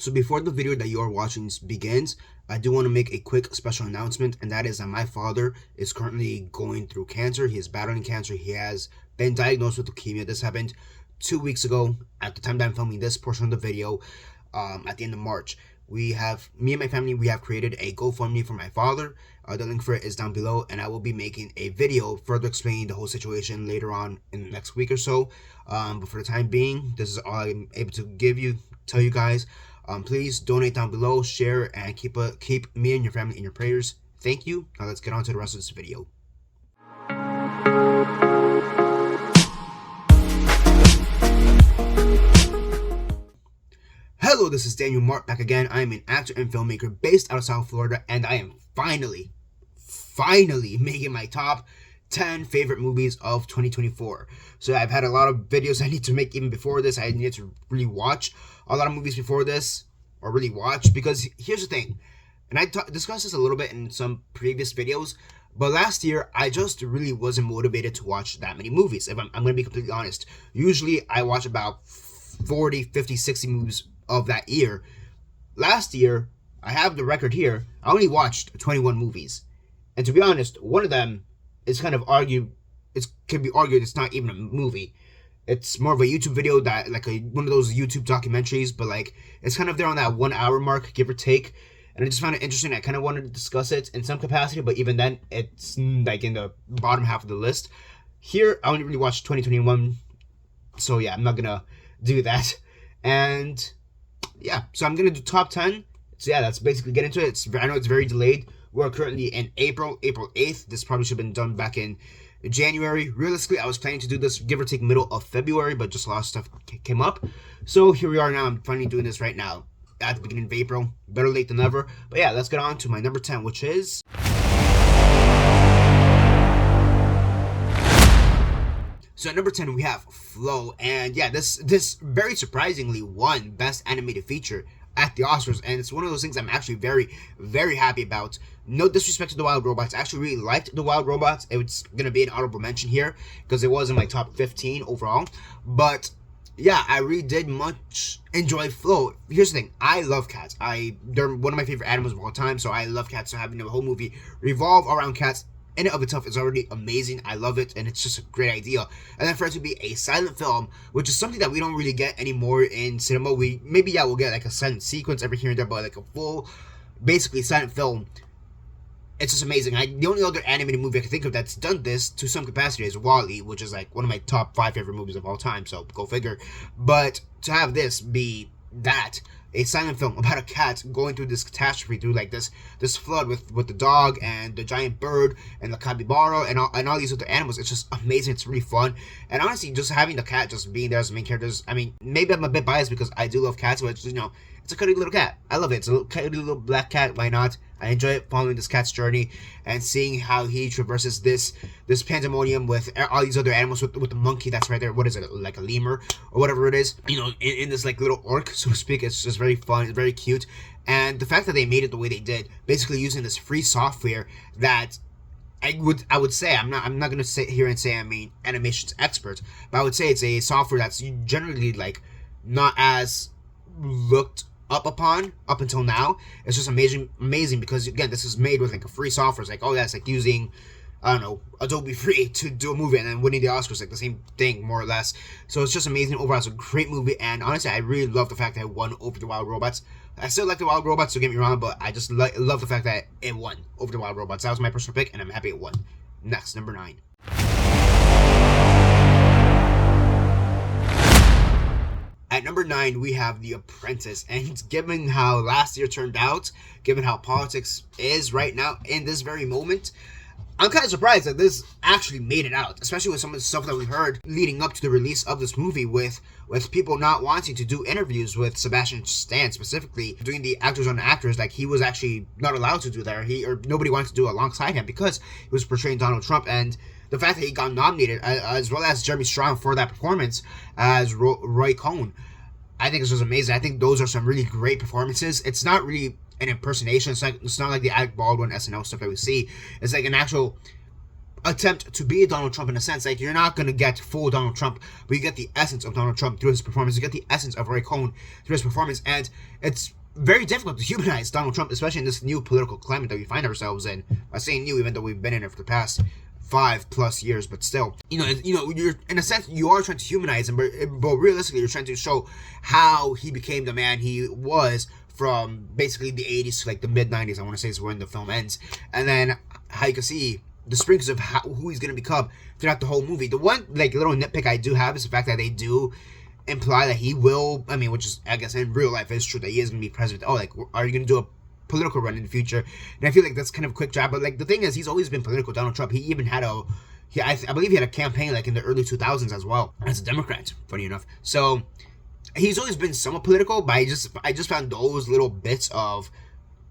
So before the video that you are watching begins, I do want to make a quick special announcement, and that is that my father is currently going through cancer. He is battling cancer. He has been diagnosed with leukemia. This happened 2 weeks ago at the time that I'm filming this portion of the video, at the end of March. Me and my family, we have created a GoFundMe for my father. The link for it is down below, and I will be making a video further explaining the whole situation later on in the next week or so. But for the time being, this is all I'm able to tell you guys. Please donate down below, share, and keep me and your family in your prayers. Thank you. Now let's get on to the rest of this video. Hello, this is Daniel Mart back again. I am an actor and filmmaker based out of South Florida, and I am finally making my top 10 favorite movies of 2024. So I've had a lot of videos I need to make even before this. I needed to really watch a lot of movies before this, or really watch, because here's the thing, and I discussed this a little bit in some previous videos, but last year I just really wasn't motivated to watch that many movies. If I'm going to be completely honest, usually I watch about 40, 50, 60 movies of that year. Last year, I have the record here, I only watched 21 movies, and to be honest, one of them is can be argued it's not even a movie. It's more of a YouTube video, that like one of those YouTube documentaries, but like it's kind of there on that 1 hour mark, give or take. And I just found it interesting. I kind of wanted to discuss it in some capacity, but even then, it's like in the bottom half of the list. Here, I only really watched 2021, so yeah, I'm not gonna do that. And yeah, so I'm gonna do top 10. So yeah, that's basically get into it. I know it's very delayed. We're currently in April 8th. This probably should have been done back in January. Realistically, I was planning to do this give or take middle of February, but just a lot of stuff came up. So here we are now. I'm finally doing this right now at the beginning of April. Better late than never. But yeah, let's get on to my number 10, which is... So at number 10, we have Flow. And yeah, this very surprisingly won Best Animated Feature at the Oscars, and it's one of those things I'm actually very, very happy about. No disrespect to The Wild Robots. I actually really liked The Wild Robots. It's going to be an honorable mention here because it was in my top 15 overall. But yeah, I really did much enjoy Flow. Here's the thing. I love cats. They're one of my favorite animals of all time, so I love cats. So having the whole movie revolve around cats in and of itself is already amazing. I love it, and it's just a great idea. And then for it to be a silent film, which is something that we don't really get anymore in cinema. We'll get like a silent sequence every here and there, but like a full, basically silent film, it's just amazing. The only other animated movie I can think of that's done this to some capacity is WALL-E, which is like one of my top 5 favorite movies of all time, so go figure. But to have this be a silent film about a cat going through this catastrophe, through like this flood with the dog and the giant bird and the capybara and all these other animals, it's just amazing. It's really fun. And honestly, just having the cat just being there as the main characters, I mean, maybe I'm a bit biased because I do love cats, but it's, it's a cuddly little cat. I love it. It's a cuddly little black cat. Why not? I enjoy it, following this cat's journey and seeing how he traverses this pandemonium with all these other animals, with the monkey that's right there. What is it, like a lemur or whatever it is? In this like little orc, so to speak. It's just very fun. It's very cute. And the fact that they made it the way they did, basically using this free software that I would say, I'm not going to sit here and say I'm an animations expert, but I would say it's a software that's generally like not as looked up upon up until now. It's just amazing because again, this is made with like a free software. It's like, oh yeah, it's like using, I don't know, Adobe Free to do a movie and then winning the Oscars, like the same thing more or less. So it's just amazing overall. It's a great movie, and honestly, I really love the fact that it won over The Wild Robots. I still like The Wild Robots, don't get me wrong, but I just love the fact that it won over The Wild Robots. That was my personal pick, and I'm happy it won. Next, number 9. At number 9, we have The Apprentice, and given how last year turned out, given how politics is right now in this very moment, I'm kind of surprised that this actually made it out, especially with some of the stuff that we heard leading up to the release of this movie, with people not wanting to do interviews with Sebastian Stan, specifically doing the actors on actors. Like, he was actually not allowed to do that, or nobody wanted to do it alongside him because he was portraying Donald Trump. And the fact that he got nominated, as well as Jeremy Strong for that performance as Roy Cohn, I think it's just amazing. I think those are some really great performances. It's not really an impersonation. It's not like the Alec Baldwin SNL stuff that we see. It's like an actual attempt to be Donald Trump in a sense. Like, you're not gonna get full Donald Trump, but you get the essence of Donald Trump through his performance. You get the essence of Roy Cohn through his performance, and it's very difficult to humanize Donald Trump, especially in this new political climate that we find ourselves in. I say new, even though we've been in it for the past 5+ years, but still, you're in a sense you are trying to humanize him, but realistically, you're trying to show how he became the man he was from basically the 80s to like the mid 90s. I want to say is when the film ends, and then how you can see the sprinkles of who he's gonna become throughout the whole movie. The one like little nitpick I do have is the fact that they do imply that he will, I mean, which is, I guess in real life is true, that he is going to be president. Oh, like, are you going to do a political run in the future? And I feel like that's kind of a quick jab, but like the thing is, he's always been political. Donald Trump, he even had I believe he had a campaign like in the early 2000s as well as a Democrat, funny enough. So he's always been somewhat political, but I just found those little bits of,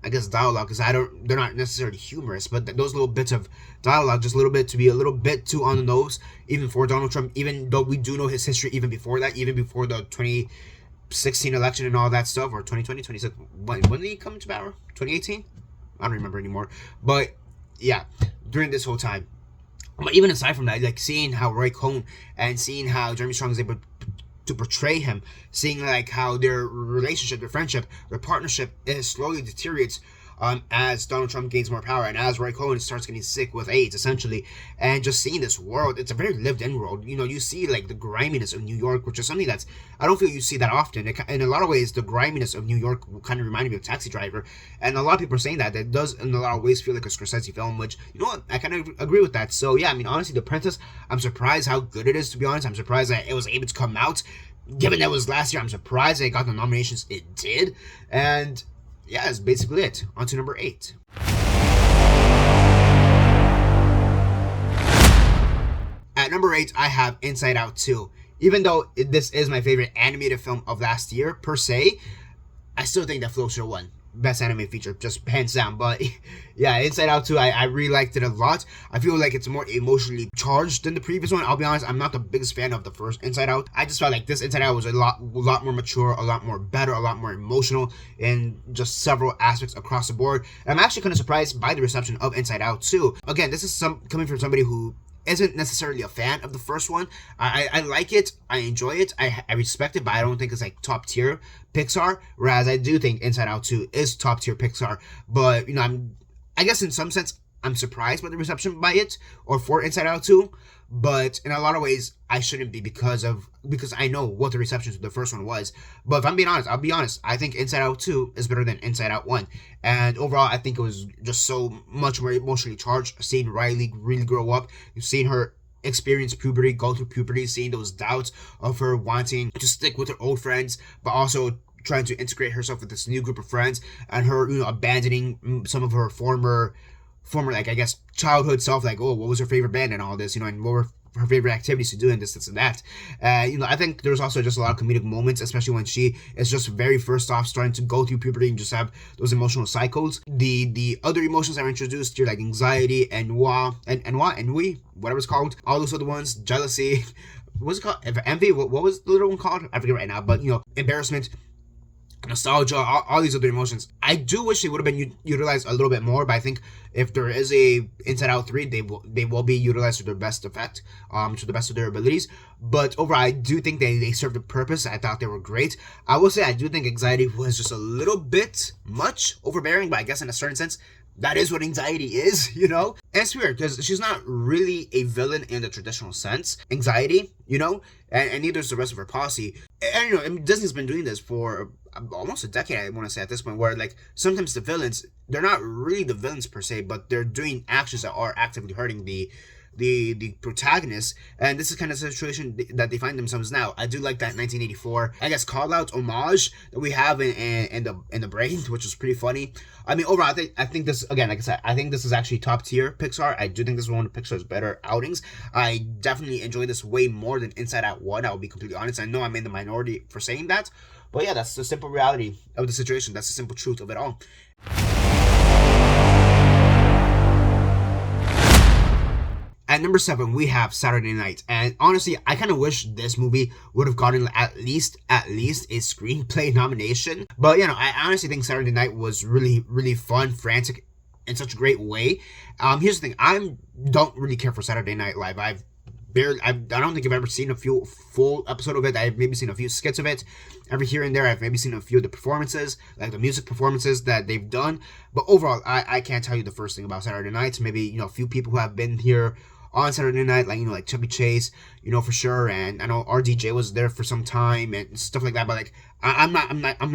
I guess, dialogue, because they're not necessarily humorous, but those little bits of dialogue, just a little bit, to be a little bit too on the nose, even for Donald Trump, even though we do know his history even before that, even before the 2016 election and all that stuff, or 2020, 2016, when did he come to power? 2018? I don't remember anymore. But yeah, during this whole time. But even aside from that, like seeing how Roy Cohn and seeing how Jeremy Strong is able to portray him, seeing like how their relationship, their friendship, their partnership is slowly deteriorates as Donald Trump gains more power and as Roy Cohn starts getting sick with AIDS, essentially. And just seeing this world, it's a very lived-in world. You see like the griminess of New York, which is something that's, I don't feel you see that often. In a lot of ways, the griminess of New York kind of reminded me of Taxi Driver, and a lot of people are saying that it does in a lot of ways feel like a Scorsese film, which, you know what, I kind of agree with that. So yeah, I mean, honestly, The Apprentice, I'm surprised how good it is, to be honest. I'm surprised that it was able to come out. Given that it was last year, I'm surprised that it got the nominations it did. And yeah, that's basically it. On to number 8. At number 8, I have Inside Out 2. Even though this is my favorite animated film of last year, per se, I still think that Flow should have won Best Animated Feature, just hands down. But yeah, Inside Out 2, I really liked it a lot. I feel like it's more emotionally charged than the previous one. I'll be honest, I'm not the biggest fan of the first Inside Out. I just felt like this Inside Out was a lot more mature, a lot more better, a lot more emotional in just several aspects across the board. And I'm actually kind of surprised by the reception of Inside Out 2. Again, this is coming from somebody who isn't necessarily a fan of the first one. I like it, I enjoy it, I respect it, but I don't think it's like top tier Pixar, whereas I do think Inside Out 2 is top tier Pixar. But I guess in some sense I'm surprised by the reception by it, or for Inside Out 2, but in a lot of ways I shouldn't be, because I know what the reception to the first one was. But if I'm being honest, I'll be honest, I think Inside Out 2 is better than Inside Out 1. And overall, I think it was just so much more emotionally charged, seeing Riley really grow up, seeing her experience puberty, go through puberty, seeing those doubts of her wanting to stick with her old friends, but also trying to integrate herself with this new group of friends, and her, abandoning some of her former, like, I guess, childhood self, like, oh, what was her favorite band and all this, and what were her favorite activities to do, and this and that. I think there's also just a lot of comedic moments, especially when she is just very first off starting to go through puberty and just have those emotional cycles. The other emotions that are introduced here, like anxiety, ennui, whatever it's called, all those other ones, jealousy, what's it called? Envy, what was the little one called? I forget right now, but embarrassment, nostalgia, all these other emotions. I do wish they would have been utilized a little bit more, but I think if there is a Inside Out 3, they will be utilized to their best effect, to the best of their abilities. But overall, I do think they served a purpose. I thought they were great. I will say I do think anxiety was just a little bit much overbearing, but I guess in a certain sense, that is what anxiety is, And it's weird, because she's not really a villain in the traditional sense, anxiety, and neither is the rest of her posse. And, Disney's been doing this for almost a decade, I want to say, at this point, where, like, sometimes the villains, they're not really the villains per se, but they're doing actions that are actively hurting the protagonist, and this is kind of the situation that they find themselves now. I do like that 1984, I guess, call out homage that we have in the brain, which was pretty funny. I mean, overall, I think this, again, like I said, I think this is actually top tier Pixar. I do think this is one of Pixar's better outings. I definitely enjoy this way more than Inside Out 1. I will be completely honest. I know I'm in the minority for saying that, but yeah, that's the simple reality of the situation. That's the simple truth of it all. At number 7, we have Saturday Night, and honestly, I kind of wish this movie would have gotten at least a screenplay nomination. But I honestly think Saturday Night was really, really fun, frantic in such a great way. Here's the thing: I don't really care for Saturday Night Live. I don't think I've ever seen a few full episode of it. I've maybe seen a few skits of it. Every here and there, I've maybe seen a few of the performances, like the music performances that they've done. But overall, I can't tell you the first thing about Saturday nights. Maybe, a few people who have been here on Saturday night, like, like Chubby Chase, for sure. And I know RDJ was there for some time and stuff like that. But like, I'm not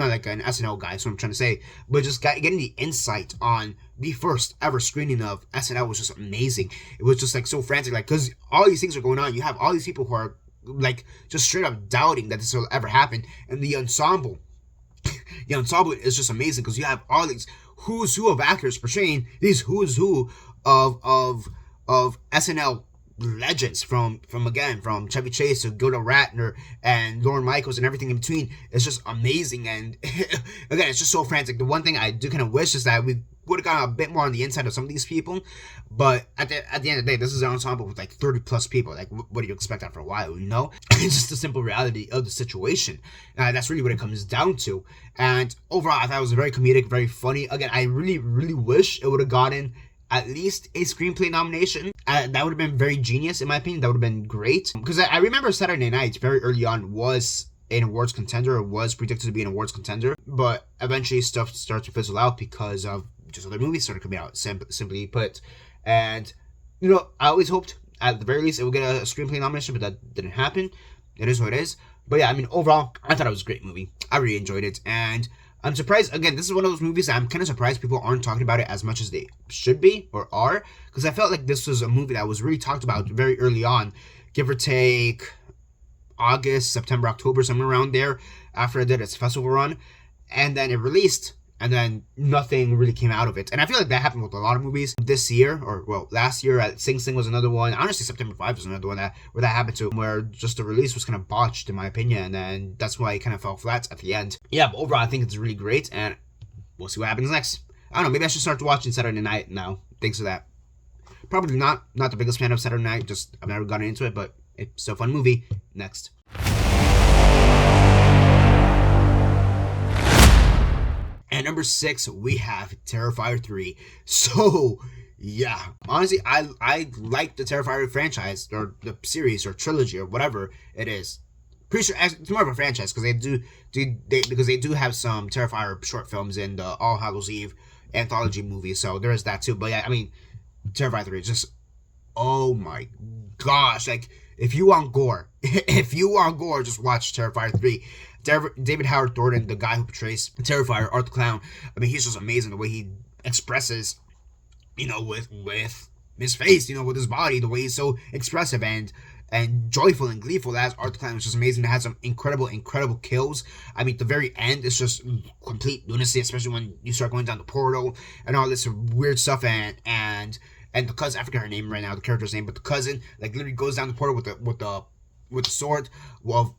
like an SNL guy, so I'm trying to say. But just getting the insight on the first ever screening of SNL was just amazing. It was just like so frantic, like, because all these things are going on. You have all these people who are like just straight up doubting that this will ever happen, and the ensemble is just amazing because you have all these who's who of actors portraying these who's who of SNL legends from Chevy Chase to Gilda Radner and Lorne Michaels and everything in between. It's just amazing, and again, it's just so frantic. The one thing I do kind of wish is that we would have gotten a bit more on the inside of some of these people, but at the end of the day, this is an ensemble with like 30 plus people. Like, what do you expect after a while? It's just the simple reality of the situation. That's really what it comes down to. And overall, I thought it was very comedic, very funny. Again, I really, really wish it would have gotten at least a screenplay nomination. That would have been very genius, in my opinion. That would have been great. Because I remember Saturday Night very early on was an awards contender, or was predicted to be an awards contender. But eventually stuff started to fizzle out because of just other movies started coming out, simply put. And, I always hoped, at the very least, it would get a screenplay nomination, but that didn't happen. It is what it is. But yeah, overall, I thought it was a great movie. I really enjoyed it. And I'm surprised, again, this is one of those movies that I'm kind of surprised people aren't talking about it as much as they should be, or are, because I felt like this was a movie that was really talked about very early on, give or take August, September, October, somewhere around there, after it did its festival run, and then it released, and then nothing really came out of it. And I feel like that happened with a lot of movies this year, or last year. Sing Sing was another one. Honestly, September 5 was another one where that happened to, where just the release was kind of botched, in my opinion, and that's why it kind of fell flat at the end. Yeah, but overall, I think it's really great, and we'll see what happens next. I don't know, maybe I should start watching Saturday Night now, thanks to that. Probably not the biggest fan of Saturday Night, just I've never gotten into it, but it's still a fun movie. Next. At number 6, we have Terrifier 3. So, yeah. Honestly, I like the Terrifier franchise, or the series, or trilogy, or whatever it is. Pretty sure it's more of a franchise, because they do have some Terrifier short films in the All Hallows Eve anthology movie, so there is that too. But yeah, Terrifier 3 is just, oh my gosh, like, if you want gore, just watch Terrifier 3. David Howard Thornton, the guy who portrays Terrifier, Art the Clown, he's just amazing the way he expresses, with his face, with his body, the way he's so expressive and joyful and gleeful as Art the Clown is just amazing. It has some incredible kills. The very end is just complete lunacy, especially when you start going down the portal and all this weird stuff, and the cousin, I forget her name right now, the character's name, but the cousin, like, literally goes down the portal with the sword. Well,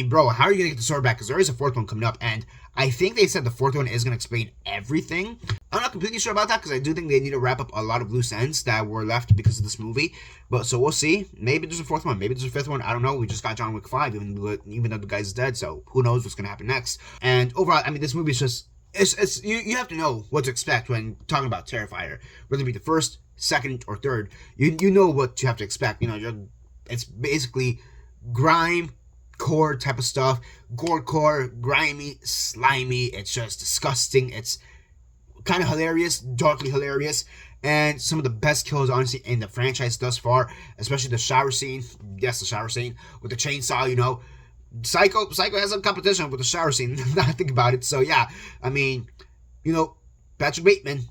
bro, how are you going to get the sword back? Because there is a fourth one coming up, and I think they said the fourth one is going to explain everything. I'm not completely sure about that, because I do think they need to wrap up a lot of loose ends that were left because of this movie. But, so we'll see. Maybe there's a fourth one. Maybe there's a fifth one. I don't know. We just got John Wick 5, even though the guy's dead, so who knows what's going to happen next. And overall, this movie is just, it's you have to know what to expect when talking about Terrifier. Whether it be the first, second, or third, you know what you have to expect. It's basically grime, core type of stuff, gore, grimy, slimy. It's just disgusting. It's kind of hilarious, darkly hilarious, and some of the best kills, honestly, in the franchise thus far, especially the shower scene. Yes, the shower scene with the chainsaw. Psycho has some competition with the shower scene. Now I think about it. So yeah, Patrick Bateman,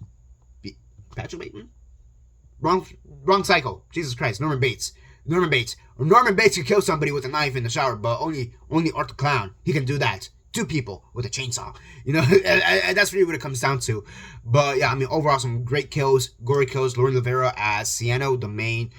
wrong Psycho. Jesus Christ, Norman Bates. Norman Bates can kill somebody with a knife in the shower, but only Art the Clown, he can do that. 2 people with a chainsaw. And that's really what it comes down to. But yeah, overall, some great kills, gory kills. Lauren Rivera as Ciano, the main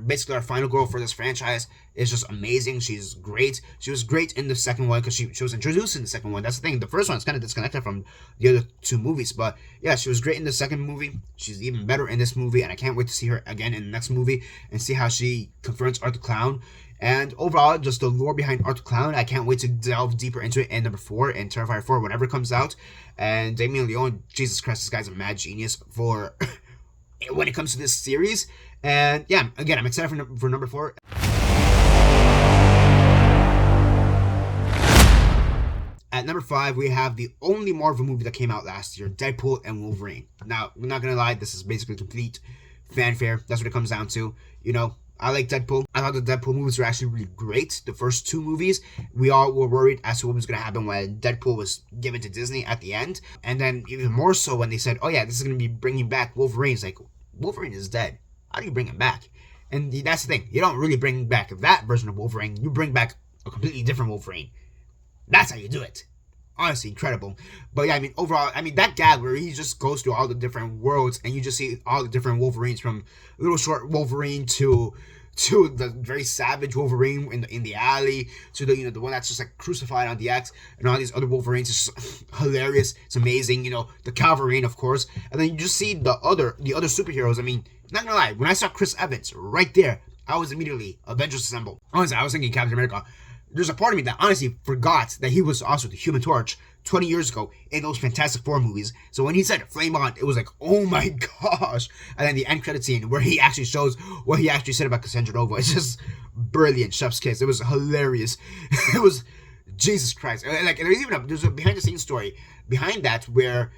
basically our final girl for this franchise is just amazing. She's great. She was great in the second one because she was introduced in the second one. That's the thing. The first one's kind of disconnected from the other two movies, but yeah, she was great in the second movie. She's even better in this movie, and I can't wait to see her again in the next movie and see how she confronts Art the Clown. And overall, just the lore behind Art the Clown, I can't wait to delve deeper into it in number 4 and Terrifier 4 whenever it comes out. And Damien Leone, Jesus Christ, this guy's a mad genius for when it comes to this series. And yeah, again, I'm excited for number 4. At number 5, we have the only Marvel movie that came out last year, Deadpool and Wolverine. Now, I'm not gonna lie, this is basically complete fanfare. That's what it comes down to. You know, I like Deadpool. I thought the Deadpool movies were actually really great. The first 2 movies, we all were worried as to what was going to happen when Deadpool was given to Disney at the end. And then even more so when they said, oh yeah, this is going to be bringing back Wolverine. It's like, Wolverine is dead. How do you bring him back? And that's the thing. You don't really bring back that version of Wolverine. You bring back a completely different Wolverine. That's how you do it. Honestly, incredible. But yeah, I mean, overall, I mean, that gag where he just goes through all the different worlds and you just see all the different Wolverines, from little short Wolverine to the very savage Wolverine in the alley, to the the one that's just like crucified on the X, and all these other Wolverines. It's just hilarious. It's amazing. The Calverine, of course, and then you just see the other superheroes. I mean, not gonna lie, when I saw Chris Evans right there, I was immediately Avengers Assemble. Honestly, I was thinking Captain America. There's a part of me that honestly forgot that he was also the Human Torch 20 years ago in those Fantastic Four movies. So when he said Flame On, it was like, oh my gosh. And then the end credit scene where he actually shows what he actually said about Cassandra Nova. It's just brilliant. Chef's kiss. It was hilarious. It was, Jesus Christ. Like, there's a behind the scenes story behind that where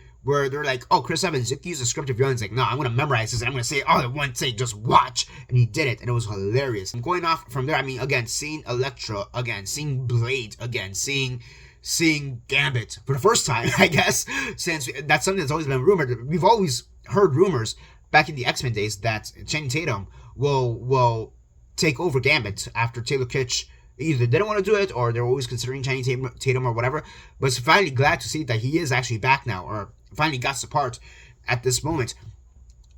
they're like, oh, Chris Evans, you can use the script of your own. It's like, no, I'm going to memorize this and I'm going to say it all at once. Say, just watch. And he did it. And it was hilarious. And going off from there, I mean, again, seeing Elektra, again, seeing Blade, again, seeing Gambit for the first time, I guess, since that's something that's always been rumored. We've always heard rumors back in the X-Men days that Channing Tatum will take over Gambit after Taylor Kitsch either didn't want to do it or they're always considering Channing Tatum or whatever. But it's finally glad to see that he is actually back now, or finally got the part at this moment.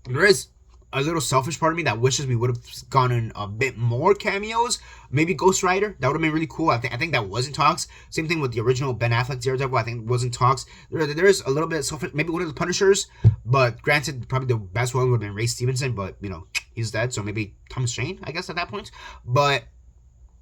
There is a little selfish part of me that wishes we would have gotten a bit more cameos. Maybe Ghost Rider. That would have been really cool. I think that was in talks. Same thing with the original Ben Affleck Daredevil. I think was in talks. There is a little bit of selfish. Maybe one of the Punishers. But granted, probably the best one would have been Ray Stevenson. But, he's dead. So maybe Thomas Jane, I guess, at that point. But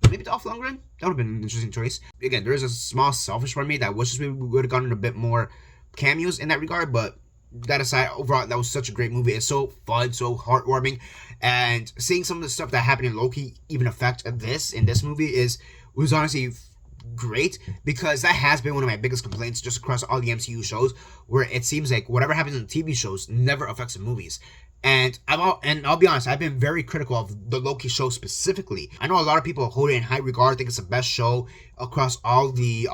maybe Dolph Lundgren. That would have been an interesting choice. Again, there is a small selfish part of me that wishes we would have gotten a bit more cameos in that regard, but that aside, overall, that was such a great movie. It's so fun, so heartwarming, and seeing some of the stuff that happened in Loki even affect this in this movie was honestly great, because that has been one of my biggest complaints just across all the MCU shows, where it seems like whatever happens in the TV shows never affects the movies. And I'll be honest, I've been very critical of the Loki show specifically. I know a lot of people hold it in high regard, think it's the best show across all the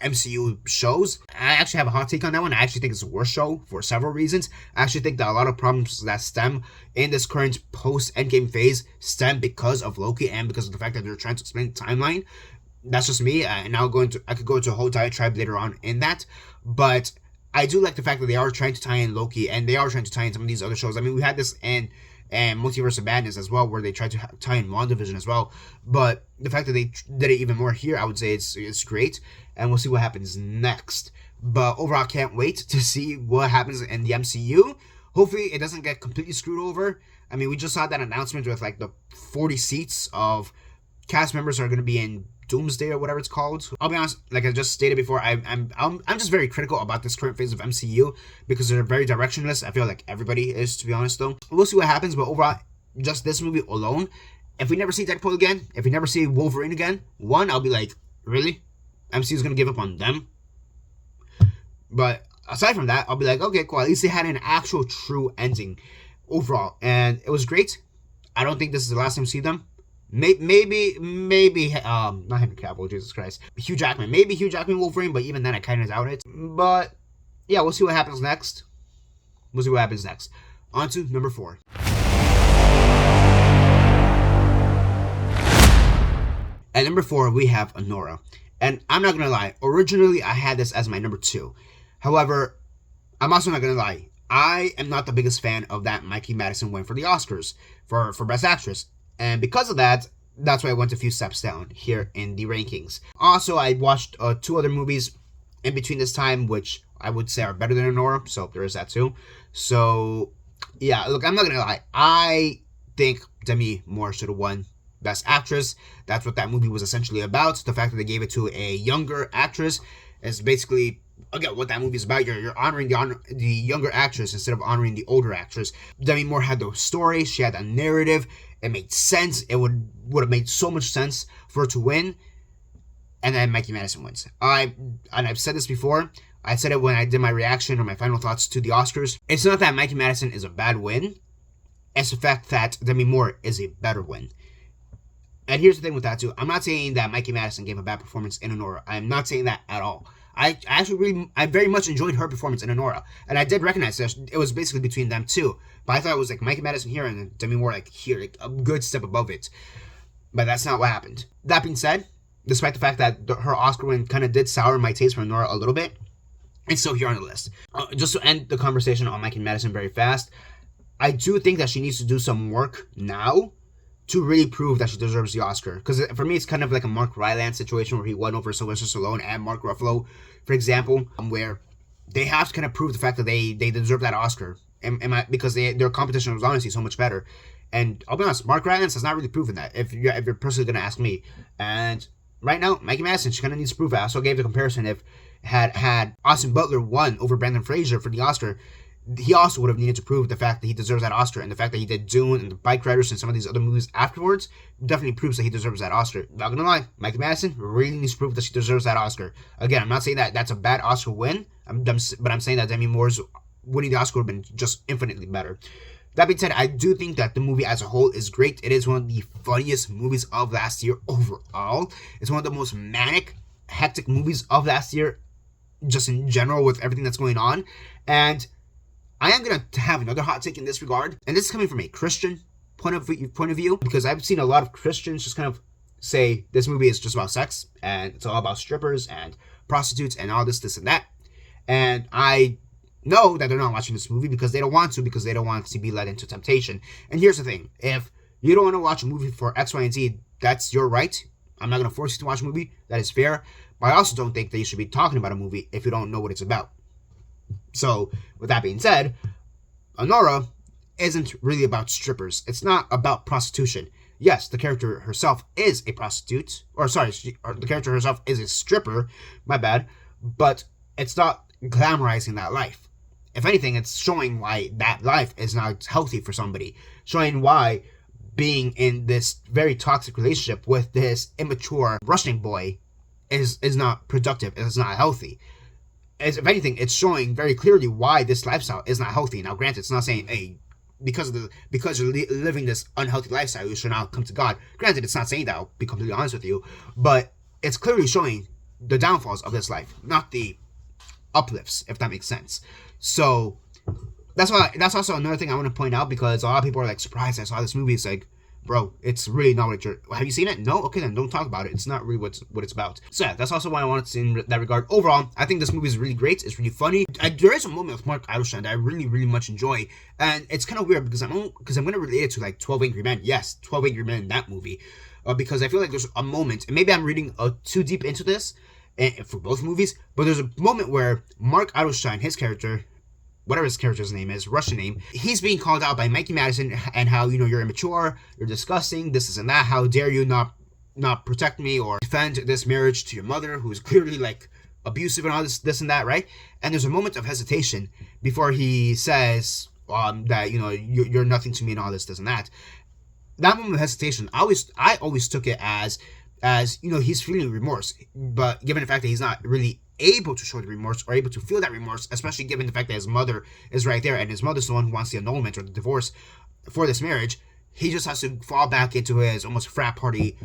MCU shows. I actually have a hot take on that one. I actually think it's the worst show for several reasons. I actually think that a lot of problems that stem in this current post-Endgame phase stem because of Loki and because of the fact that they're trying to explain the timeline. That's just me, and I could go into a whole diatribe later on in that. But I do like the fact that they are trying to tie in Loki, and they are trying to tie in some of these other shows. I mean, we had this in Multiverse of Madness as well, where they tried to tie in WandaVision as well. But the fact that they did it even more here, I would say it's great, and we'll see what happens next. But overall, can't wait to see what happens in the MCU. Hopefully, it doesn't get completely screwed over. I mean, we just saw that announcement with like the 40 seats of cast members are going to be in Doomsday or whatever it's called. I'll be honest, like I just stated before, I'm just very critical about this current phase of MCU because they're very directionless. I feel like everybody is, to be honest, though. We'll see what happens, but overall, just this movie alone, if we never see Deadpool again, if we never see Wolverine again, I'll be like, really? MCU's gonna give up on them? But aside from that, I'll be like, okay, cool. At least they had an actual true ending overall, and it was great. I don't think this is the last time we see them. Maybe, not Henry Cavill, Jesus Christ. Hugh Jackman. Maybe Hugh Jackman Wolverine, but even then I kind of doubt it. But, yeah, we'll see what happens next. On to number 4. At number 4, we have Anora. And I'm not going to lie, originally I had this as my number 2. However, I'm also not going to lie, I am not the biggest fan of that Mikey Madison win for the Oscars for Best Actress. And because of that, that's why I went a few steps down here in the rankings. Also, I watched 2 other movies in between this time, which I would say are better than Anora, so there is that too. So, yeah, look, I'm not gonna lie. I think Demi Moore should have won Best Actress. That's what that movie was essentially about. The fact that they gave it to a younger actress is basically, again, what that movie is about. You're honoring the younger actress instead of honoring the older actress. Demi Moore had the story. She had a narrative. It made sense. It would have made so much sense for her to win. And then Mikey Madison wins. I've said this before. I said it when I did my reaction or my final thoughts to the Oscars. It's not that Mikey Madison is a bad win. It's the fact that Demi Moore is a better win. And here's the thing with that too. I'm not saying that Mikey Madison gave a bad performance in Anora. I'm not saying that at all. I very much enjoyed her performance in Anora, and I did recognize that it was basically between them two. But I thought it was like Mikey Madison here and then Demi Moore like here, like a good step above it. But that's not what happened. That being said, despite the fact that her Oscar win kind of did sour my taste for Anora a little bit, it's still here on the list. Just to end the conversation on Mikey Madison very fast, I do think that she needs to do some work now to really prove that she deserves the Oscar. Because for me, it's kind of like a Mark Rylance situation where he won over Sylvester Stallone and Mark Ruffalo, for example, where they have to kind of prove the fact that they deserve that Oscar. Because their competition was honestly so much better. And I'll be honest, Mark Rylance has not really proven that, if you're personally going to ask me. And right now, Mikey Madison, she kind of needs to prove that. I also gave the comparison if had Austin Butler won over Brendan Fraser for the Oscar, he also would have needed to prove the fact that he deserves that Oscar, and the fact that he did Dune and The Bike Riders and some of these other movies afterwards definitely proves that he deserves that Oscar. Not gonna lie, Mikey Madison really needs to prove that she deserves that Oscar. Again, I'm not saying that that's a bad Oscar win, but I'm saying that Demi Moore's winning the Oscar would have been just infinitely better. That being said, I do think that the movie as a whole is great. It is one of the funniest movies of last year overall. It's one of the most manic, hectic movies of last year, just in general with everything that's going on. And I am going to have another hot take in this regard, and this is coming from a Christian point of view, because I've seen a lot of Christians just kind of say this movie is just about sex, and it's all about strippers and prostitutes and all this, and that. And I know that they're not watching this movie because they don't want to be led into temptation. And here's the thing. If you don't want to watch a movie for X, Y, and Z, that's your right. I'm not going to force you to watch a movie. That is fair. But I also don't think that you should be talking about a movie if you don't know what it's about. So, with that being said, Anora isn't really about strippers. It's not about prostitution. Yes, the character herself is a prostitute. The character herself is a stripper. My bad. But it's not glamorizing that life. If anything, it's showing why that life is not healthy for somebody. Showing why being in this very toxic relationship with this immature Russian boy is not productive. It's not healthy. If anything, it's showing very clearly why this lifestyle is not healthy. Now, granted, it's not saying, hey, because you're living this unhealthy lifestyle, you should not come to God. Granted, it's not saying that, I'll be completely honest with you, but it's clearly showing the downfalls of this life, not the uplifts, if that makes sense. So that's also another thing I want to point out, because a lot of people are like surprised I saw this movie. It's like, bro, it's really not what have you seen it? No? Okay, then don't talk about it. It's not really what it's about. So yeah, that's also why I wanted to say in that regard. Overall, I think this movie is really great. It's really funny. There is a moment with Mark Edelstein that I really, really much enjoy. And it's kind of weird because I'm going to relate it to like 12 Angry Men. Yes, 12 Angry Men, that movie. Because I feel like there's a moment, and maybe I'm reading too deep into this for both movies, but there's a moment where Mark Edelstein, his character, whatever his character's name is, Russian name, he's being called out by Mikey Madison and how, you're immature, you're disgusting, this and that, how dare you not protect me or defend this marriage to your mother, who's clearly like abusive and all this and that, right? And there's a moment of hesitation before he says that, you're nothing to me and all this and that. That moment of hesitation, I always took it as he's feeling remorse, but given the fact that he's not really able to show the remorse or able to feel that remorse, especially given the fact that his mother is right there and his mother's the one who wants the annulment or the divorce for this marriage, he just has to fall back into his almost frat party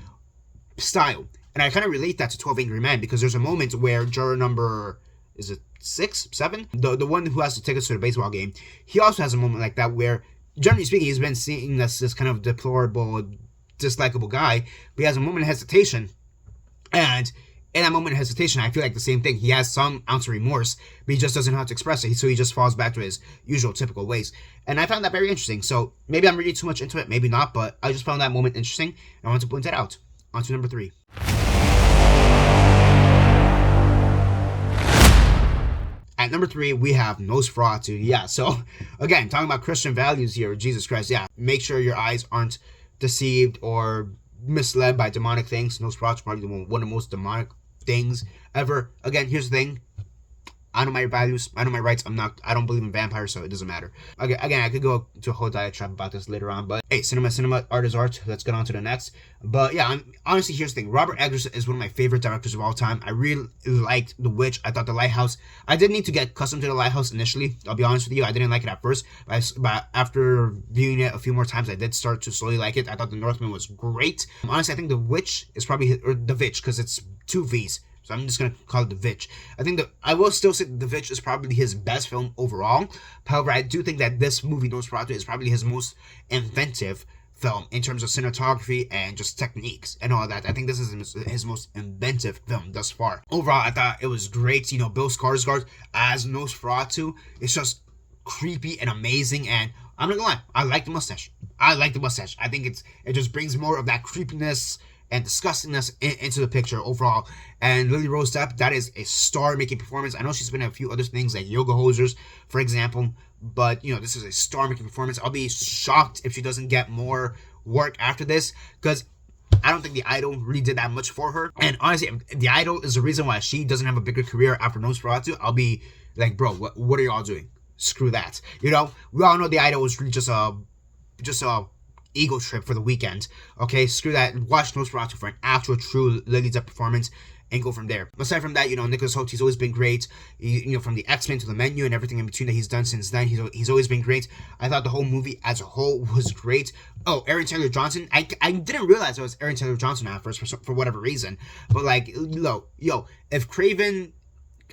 style. And I kind of relate that to 12 Angry Men, because there's a moment where juror number, is it 6, 7? The one who has the tickets to the baseball game, he also has a moment like that where, generally speaking, he's been seen as this kind of deplorable, dislikable guy, but he has a moment of hesitation, and in that moment of hesitation, I feel like the same thing. He has some ounce of remorse, but he just doesn't know how to express it. So he just falls back to his usual typical ways. And I found that very interesting. So maybe I'm reading too much into it, maybe not, but I just found that moment interesting. And I wanted to point that out. On to number 3. At number 3, we have Nosferatu. Yeah, so again, talking about Christian values here, Jesus Christ. Yeah, make sure your eyes aren't deceived or misled by demonic things. Nosferatu probably one of the most demonic things ever. Again, here's the thing. I know my values. I know my rights. I don't believe in vampires, so it doesn't matter. Again, I could go to a whole diatribe about this later on, but hey, cinema, art is art. Let's get on to the next. But yeah, honestly, here's the thing. Robert Eggers is one of my favorite directors of all time. I really liked The Witch. I thought The Lighthouse. I did need to get accustomed to The Lighthouse initially. I'll be honest with you. I didn't like it at first, but after viewing it a few more times, I did start to slowly like it. I thought The Northman was great. Honestly, I think The Witch is probably, or The Witch, because it's 2 V's. So I'm just going to call it The Witch. I will still say The Witch is probably his best film overall. However, I do think that this movie, Nosferatu, is probably his most inventive film in terms of cinematography and just techniques and all that. I think this is his most inventive film thus far. Overall, I thought it was great. You know, Bill Skarsgård as Nosferatu. It's just creepy and amazing, and I'm not gonna lie, I like the mustache. I think it just brings more of that creepiness and disgustingness into the picture overall. And Lily Rose Depp, that is a star-making performance. I know she's been in a few other things like Yoga Hosers, for example, but you know, this is a star-making performance. I'll be shocked if she doesn't get more work after this, because I don't think The Idol really did that much for her. And honestly, if The Idol is the reason why she doesn't have a bigger career after Nosferatu, I'll be like, bro, what are y'all doing? Screw that. You know, we all know The Idol was really just a ego trip for the weekend. Okay, screw that. Watch Nosferatu for an actual true Lily Depp performance and go from there. Aside from that, you know, Nicholas Hoult, he's always been great. You know, from the X-Men to the Menu and everything in between that he's done since then, he's always been great. I thought the whole movie as a whole was great. Oh, Aaron Taylor Johnson. I didn't realize it was Aaron Taylor Johnson at first for whatever reason. But like, if Craven,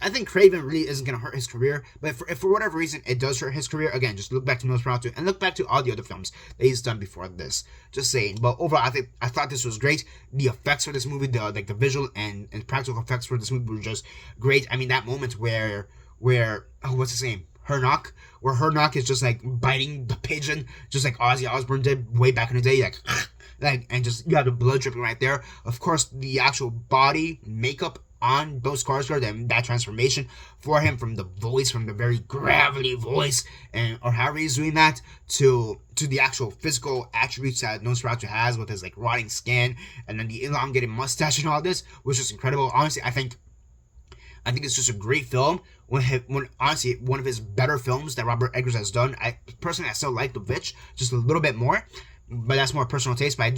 I think Craven really isn't going to hurt his career, but if for whatever reason it does hurt his career, again, just look back to Nosferatu and look back to all the other films that he's done before this. Just saying. But overall, I thought this was great. The effects for this movie, the visual and practical effects for this movie were just great. I mean, that moment where what's his name? Hernock, where Hernock is just like biting the pigeon, just like Ozzy Osbourne did way back in the day, like and just you have the blood dripping right there. Of course, the actual body makeup on Bill Skarsgård and that transformation for him from the voice, from the very gravelly voice, and or however he's doing that to the actual physical attributes that Nosferatu has with his like rotting skin and then the elongated mustache and all this was just incredible. Honestly, I think it's just a great film. When honestly, one of his better films that Robert Eggers has done. I still like The Witch just a little bit more, but that's more personal taste. But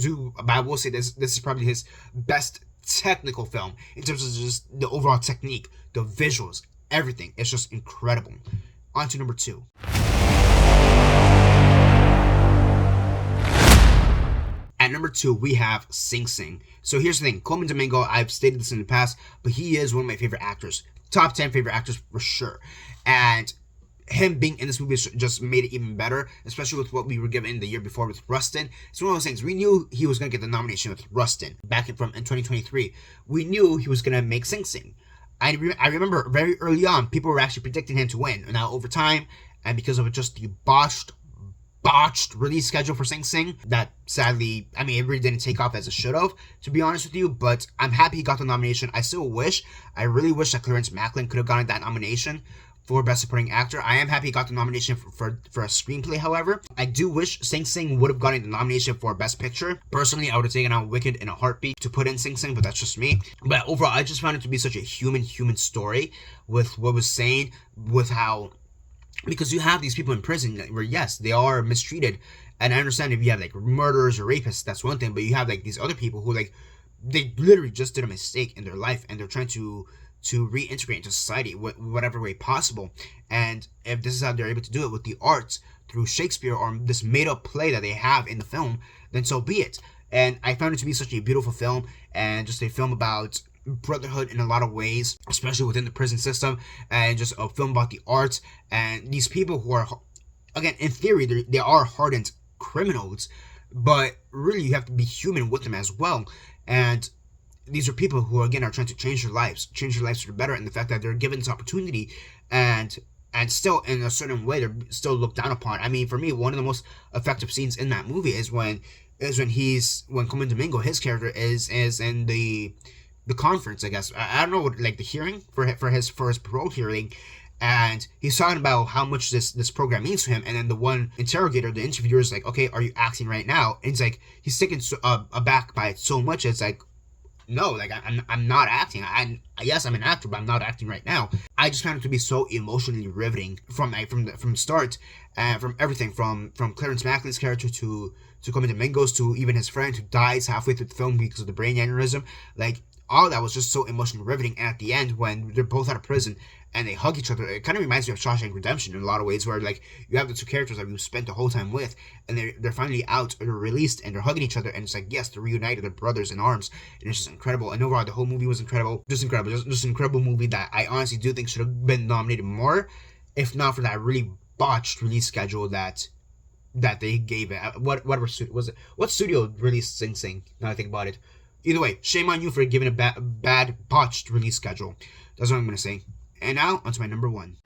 I will say this is probably his best technical film in terms of just the overall technique, the visuals, everything. It's just incredible. On to number 2. At number 2, we have Sing Sing. So here's the thing. Colman Domingo, I've stated this in the past, but he is one of my favorite actors. Top 10 favorite actors for sure. And him being in this movie just made it even better, especially with what we were given the year before with Rustin. It's one of those things. We knew he was going to get the nomination with Rustin back in 2023. We knew he was going to make Sing Sing. I remember very early on, people were actually predicting him to win. And now over time, and because of just the botched release schedule for Sing Sing, that sadly, I mean, it really didn't take off as it should have, to be honest with you, but I'm happy he got the nomination. I really wish that Clarence Macklin could have gotten that nomination for Best Supporting Actor. I am happy he got the nomination for a screenplay, however. I do wish Sing Sing would have gotten the nomination for Best Picture. Personally, I would have taken out Wicked in a heartbeat to put in Sing Sing, but that's just me. But overall, I just found it to be such a human story with what was saying, with how, because you have these people in prison where, yes, they are mistreated, and I understand if you have like murderers or rapists, that's one thing, but you have like these other people who like, they literally just did a mistake in their life, and they're trying to reintegrate into society whatever way possible. And if this is how they're able to do it with the arts through Shakespeare or this made-up play that they have in the film, then so be it. And I found it to be such a beautiful film, and just a film about brotherhood in a lot of ways, especially within the prison system, and just a film about the arts and these people who are, again, in theory, they are hardened criminals, but really you have to be human with them as well. And these are people who again are trying to change their lives for the better, and the fact that they're given this opportunity, and still in a certain way they're still looked down upon. I mean, for me, one of the most effective scenes in that movie is when Colman Domingo, his character, is in the conference, I guess. I don't know what, like the hearing for his parole hearing, and he's talking about how much this program means to him, and then the one interrogator, the interviewer, is like, okay, are you acting right now? And it's like he's taken aback by it so much. It's like, no, like I'm not acting. Yes, I'm an actor, but I'm not acting right now. I just found it to be so emotionally riveting from the start, and from everything from Clarence Macklin's character to Colman Domingo's, to even his friend who dies halfway through the film because of the brain aneurysm. Like, all that was just so emotionally riveting. And at the end, when they're both out of prison and they hug each other, it kind of reminds me of Shawshank Redemption in a lot of ways, where like you have the two characters that you spent the whole time with, and they're finally out, or they're released, and they're hugging each other, and it's like, yes, they're reunited, they're brothers in arms, and it's just incredible. And overall, the whole movie was incredible, just an incredible movie that I honestly do think should have been nominated more, if not for that really botched release schedule that they gave it. What studio released Sing Sing? Now I think about it. Either way, shame on you for giving a bad botched release schedule. That's what I'm gonna say. And now, onto my number one.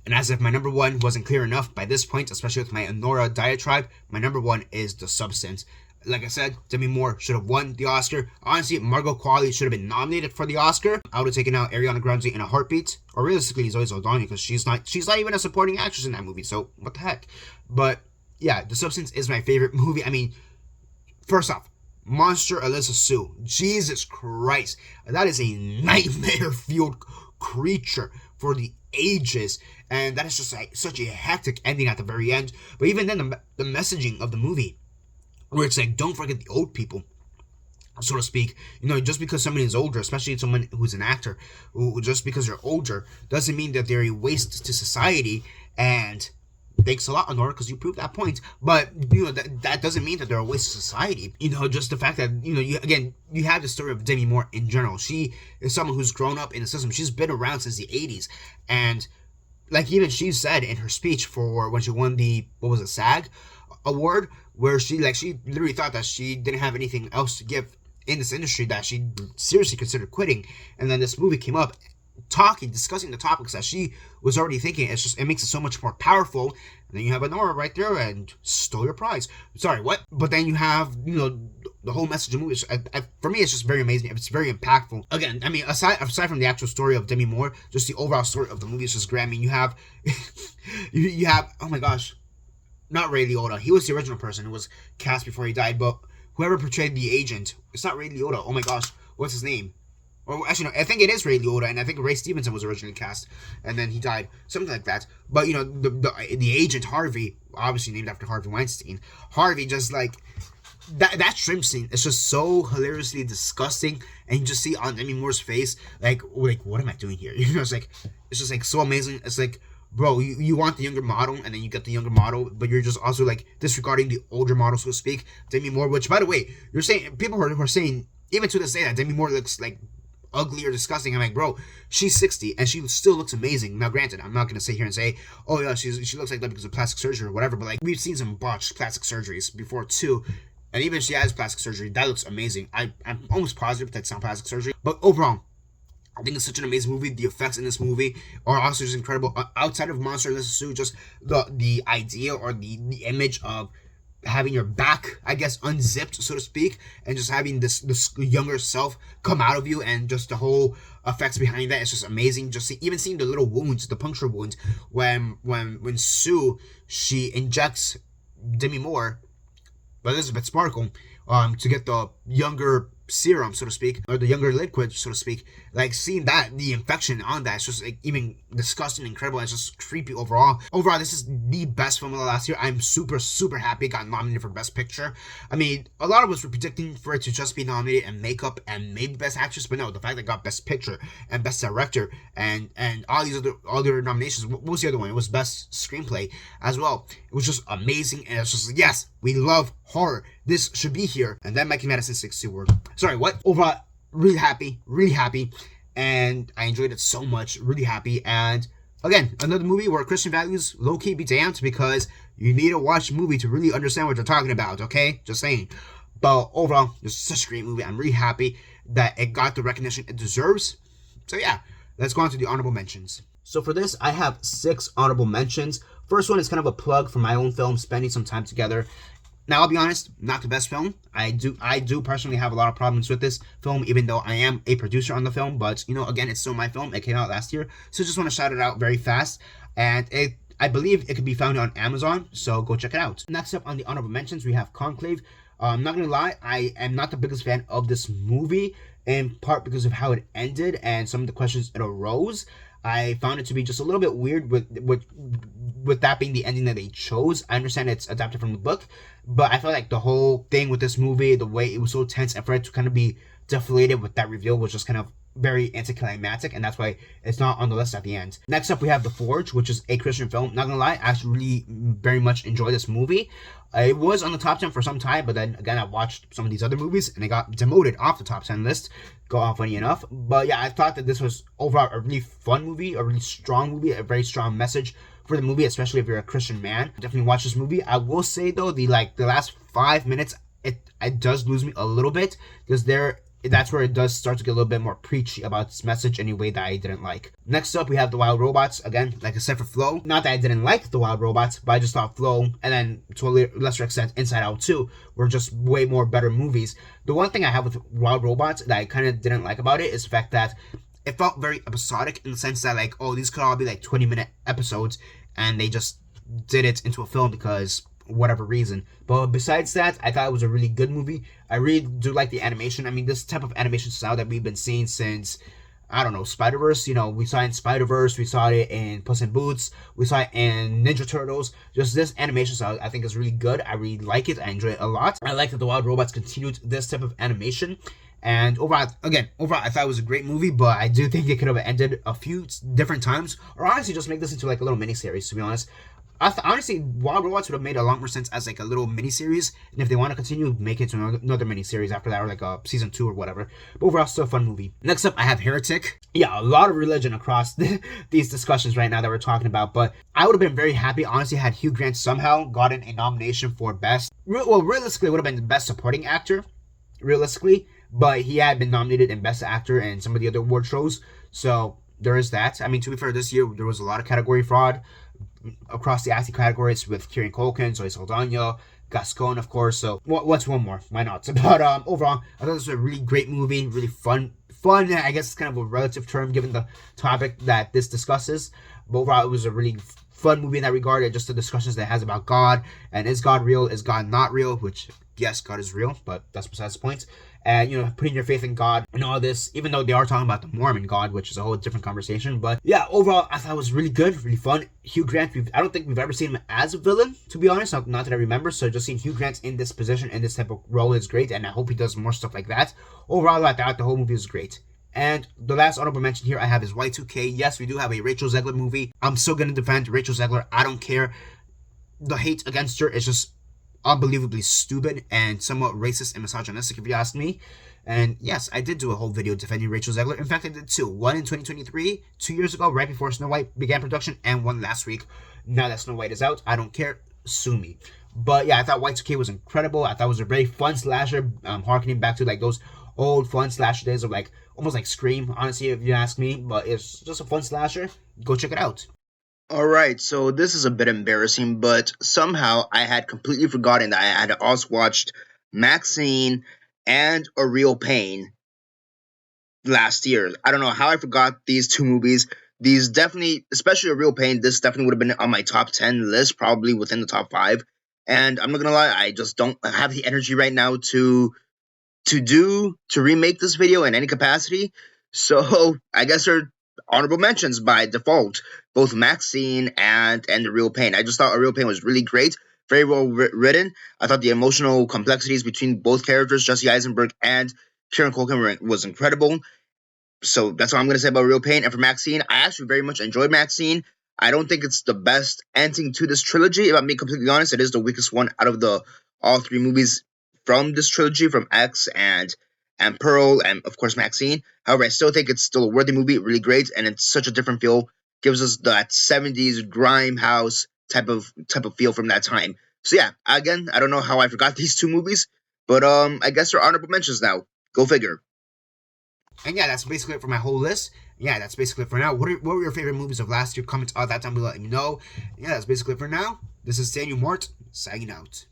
And as if my number one wasn't clear enough by this point, especially with my Honora diatribe, my number one is The Substance. Like I said, Demi Moore should have won the Oscar. Honestly, Margot Qualley should have been nominated for the Oscar. I would have taken out Ariana Grande in a heartbeat. Or realistically, Zoe Saldana, because she's not even a supporting actress in that movie, so what the heck. But yeah, The Substance is my favorite movie. I mean, first off, Monster Alyssa Sue. Jesus Christ. That is a nightmare-fueled creature for the ages. And that is just like such a hectic ending at the very end. But even then, the messaging of the movie, where it's like, don't forget the old people, so to speak. You know, just because somebody is older, especially someone who's an actor, who just because they're older, doesn't mean that they're a waste to society. And thanks a lot, Honora, because you proved that point. But, you know, that doesn't mean that they're a waste of society. You know, just the fact that, you know, you have the story of Demi Moore in general. She is someone who's grown up in the system. She's been around since the 80s. And, like, even she said in her speech for when she won the, SAG award, where she literally thought that she didn't have anything else to give in this industry, that she seriously considered quitting. And then this movie came up, discussing the topics that she was already thinking. It makes it so much more powerful. And then you have Honora right there and stole your prize. Sorry, what? But then you have, you know, the whole message of the movie. For me, it's just very amazing. It's very impactful. Again, I mean, aside from the actual story of Demi Moore, just the overall story of the movie is just great. I mean, you have, you have, oh my gosh, not Ray Liotta. He was the original person who was cast before he died, but whoever portrayed the agent, it's not Ray Liotta. Oh my gosh, what's his name? Or actually, no, I think it is Ray Liotta, and I think Ray Stevenson was originally cast, and then he died, something like that. But, you know, the agent Harvey, obviously named after Harvey Weinstein, Harvey, just like, that shrimp scene is just so hilariously disgusting, and you just see on Demi Moore's face, like, what am I doing here? You know, it's just like so amazing. It's like, bro, you want the younger model, and then you get the younger model, but you're just also like disregarding the older model, so to speak, Demi Moore. Which, by the way, you're saying, people who are saying, even to this day, that Demi Moore looks like ugly or disgusting. I'm like, bro, she's 60 and she still looks amazing. Now, granted, I'm not gonna sit here and say, oh yeah, she looks like that because of plastic surgery or whatever, but like, we've seen some botched plastic surgeries before too, and even if she has plastic surgery, that looks amazing. I'm almost positive that's not plastic surgery. But overall, I think it's such an amazing movie. The effects in this movie are also just incredible. Outside of Monster Alyssa Sue, just the idea or the image of having your back, I guess, unzipped, so to speak, and just having this younger self come out of you, and just the whole effects behind that is just amazing. Just even seeing the little wounds, the puncture wounds, when Sue, she injects Demi Moore, Elizabeth Sparkle, to get the younger serum, so to speak, or the younger liquid, so to speak. Like, seeing that, the infection on that, it's just like even disgusting, incredible. It's just creepy overall. Overall, this is the best film of the last year. I'm super, super happy it got nominated for Best Picture. I mean, a lot of us were predicting for it to just be nominated in makeup and maybe Best Actress, but no, the fact that it got Best Picture and Best Director and all these other nominations. What was the other one? It was Best Screenplay as well. It was just amazing, and it's just like, yes, we love horror. This should be here. And then Mikey Madison 60 word. Sorry, what? Overall, really happy, and I enjoyed it so much, really happy. And Again, another movie where Christian values low-key be damned, because you need to watch the movie to really understand what they're talking about, okay? Just saying. But overall, it's such a great movie. I'm really happy that it got the recognition it deserves. So yeah, let's go on to the honorable mentions. So for this, I have 6 honorable mentions. First one is kind of a plug for my own film, Spending Some Time Together. Now, I'll be honest, not the best film. I do personally have a lot of problems with this film, even though I am a producer on the film. But, again, it's still my film. It came out last year. So just want to shout it out very fast. And I believe it can be found on Amazon, so go check it out. Next up on the honorable mentions, we have Conclave. I'm not going to lie, I am not the biggest fan of this movie, in part because of how it ended and some of the questions it arose. I found it to be just a little bit weird with that being the ending that they chose. I understand it's adapted from the book, but I felt like the whole thing with this movie, the way it was so tense, and for it to kind of be deflated with that reveal was just kind of very anticlimactic, and that's why it's not on the list at the end. Next up, we have The Forge, which is a Christian film. Not gonna lie, I actually really very much enjoy this movie. It was on the top 10 for some time, but then again, I watched some of these other movies and it got demoted off the top 10 list. Go on, funny enough. But yeah, I thought that this was overall a really fun movie, a really strong movie, a very strong message for the movie, especially if you're a Christian man. Definitely watch this movie. I will say though, the last 5 minutes, it does lose me a little bit, because that's where it does start to get a little bit more preachy about this message in a way that I didn't like. Next up, we have The Wild Robots. Again, like I said, for Flow. Not that I didn't like The Wild Robots, but I just thought Flow, and then to a lesser extent Inside Out 2, were just way more better movies. The one thing I have with Wild Robots that I kind of didn't like about it is the fact that it felt very episodic, in the sense that, like, oh, these could all be like 20-minute episodes, and they just did it into a film because whatever reason. But besides that, I thought it was a really good movie. I really do like the animation. I mean, this type of animation style that we've been seeing since, I don't know, Spider-Verse. We saw it in Spider-Verse, we saw it in Puss in Boots, we saw it in Ninja Turtles. Just this animation style, I think, is really good. I really like it. I enjoy it a lot. I like that The Wild Robots continued this type of animation. And overall, I thought it was a great movie, but I do think it could have ended a few different times, or honestly just make this into like a little mini-series, to be honest. Honestly, Wild Robots would have made a lot more sense as like a little mini-series, and if they want to continue, make it to another mini-series after that, or like a season 2 or whatever. But overall, still a fun movie. Next up, I have Heretic. Yeah, a lot of religion across these discussions right now that we're talking about, but I would have been very happy, honestly, had Hugh Grant somehow gotten a nomination for realistically, it would have been the Best Supporting Actor, realistically, but he had been nominated in Best Actor and some of the other award shows, so there is that. I mean, to be fair, this year there was a lot of category fraud across the acting categories with Kieran Culkin, Zoe Saldana, Gascon, of course. So what's one more? Why not? But overall, I thought this was a really great movie, really fun. I guess it's kind of a relative term given the topic that this discusses. But overall, it was a really fun movie in that regard, and just the discussions that it has about God, and is God real, is God not real, which, yes, God is real, but that's besides the point. And, putting your faith in God and all this, even though they are talking about the Mormon God, which is a whole different conversation. But yeah, overall, I thought it was really good, really fun. Hugh Grant, I don't think we've ever seen him as a villain, to be honest, not that I remember. So just seeing Hugh Grant in this position, in this type of role, is great, and I hope he does more stuff like that. Overall, I thought the whole movie was great. And the last honorable mention here I have is Y2K. Yes, we do have a Rachel Zegler movie. I'm still going to defend Rachel Zegler. I don't care. The hate against her is just unbelievably stupid and somewhat racist and misogynistic, if you ask me. And yes, I did do a whole video defending Rachel Zegler. In fact, I did two. One in 2023, 2 years ago, right before Snow White began production, and one last week. Now that Snow White is out, I don't care. Sue me. But yeah, I thought Y2K was incredible. I thought it was a very fun slasher, harkening back to like those old fun slasher days of like almost like Scream, honestly, if you ask me. But it's just a fun slasher. Go check it out. Alright, so this is a bit embarrassing, but somehow I had completely forgotten that I had also watched Maxine and A Real Pain last year. I don't know how I forgot these two movies. These definitely, especially A Real Pain, this definitely would have been on my top 10 list, probably within the top 5. And I'm not gonna lie, I just don't have the energy right now to remake this video in any capacity. So I guess they're honorable mentions by default, both Maxine and The Real Pain. I just thought A Real Pain was really great, very well written. I thought the emotional complexities between both characters, Jesse Eisenberg and Kieran Culkin, was incredible. So that's what I'm going to say about Real Pain. And for Maxine, I actually very much enjoyed Maxine. I don't think it's the best ending to this trilogy. If I'm being completely honest, it is the weakest one out of the all three movies from this trilogy, from X and Pearl, and of course Maxine. However, I still think it's still a worthy movie, really great, and it's such a different feel gives us that 70s grime house type of feel from that time. So yeah, again, I don't know how I forgot these two movies, but I guess they're honorable mentions now. Go figure. And yeah, that's basically it for my whole list. Yeah, that's basically it for now. What were your favorite movies of last year? Comments all that time below, let me know. Yeah, that's basically it for now. This is Daniel Mart, signing out.